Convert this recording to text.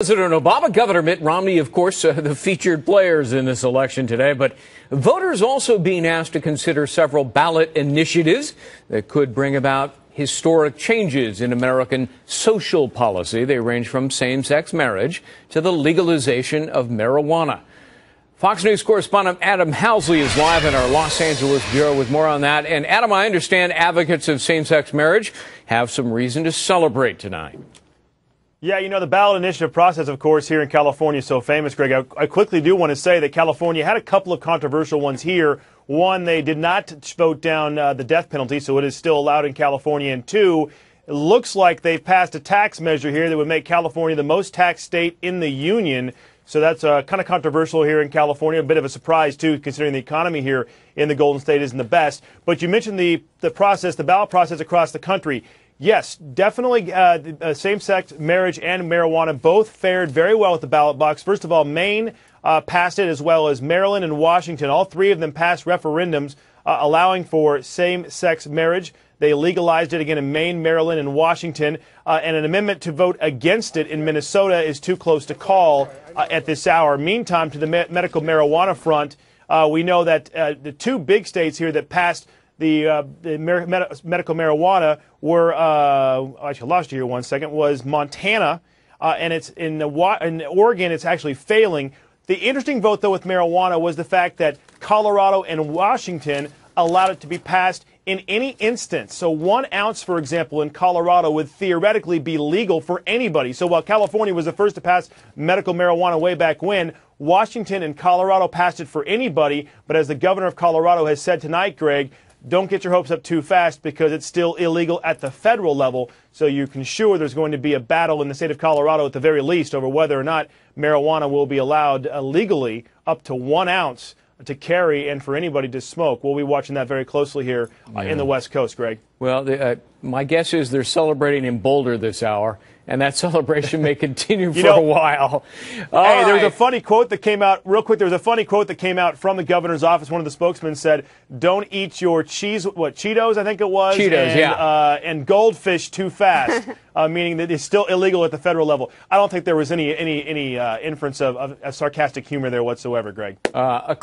President Obama, Governor Mitt Romney, of course, the featured players in this election today, but voters also being asked to consider several ballot initiatives that could bring about historic changes in American social policy. They range from same-sex marriage to the legalization of marijuana. Fox News correspondent Adam Housley is live in our Los Angeles bureau with more on that. And Adam, I understand advocates of same-sex marriage have some reason to celebrate tonight. Yeah, you know, the ballot initiative process, of course, here in California is so famous, Greg. I quickly do want to say that California had a couple of controversial ones here. One, they did not vote down the death penalty, so it is still allowed in California. And two, it looks like they've passed a tax measure here that would make California the most taxed state in the union. So that's kind of controversial here in California. A bit of a surprise, too, considering the economy here in the Golden State isn't the best. But you mentioned the process, the ballot process across the country. Yes, definitely same-sex marriage and marijuana both fared very well with the ballot box. First of all, Maine passed it, as well as Maryland and Washington. All three of them passed referendums allowing for same-sex marriage. They legalized it again in Maine, Maryland, and Washington. And an amendment to vote against it in Minnesota is too close to call at this hour. Meantime, to the medical marijuana front, we know that the two big states here that passed the medical marijuana were, actually lost you here 1 second, was Montana, and it's in Oregon, it's actually failing. The interesting vote, though, with marijuana was the fact that Colorado and Washington allowed it to be passed in any instance. So 1 ounce, for example, in Colorado would theoretically be legal for anybody. So while California was the first to pass medical marijuana way back when, Washington and Colorado passed it for anybody. But as the governor of Colorado has said tonight, Greg, don't get your hopes up too fast because it's still illegal at the federal level. So you can sure there's going to be a battle in the state of Colorado at the very least over whether or not marijuana will be allowed legally up to 1 ounce to carry and for anybody to smoke. We'll be watching that very closely here in the West Coast, Greg. Well, my guess is they're celebrating in Boulder this hour, and that celebration may continue for a while. There was a funny quote that came out, real quick, there was a funny quote that came out from the governor's office. One of the spokesmen said, don't eat your Cheetos, I think it was? Cheetos, and goldfish too fast, meaning that it's still illegal at the federal level. I don't think there was any inference of sarcastic humor there whatsoever, Greg.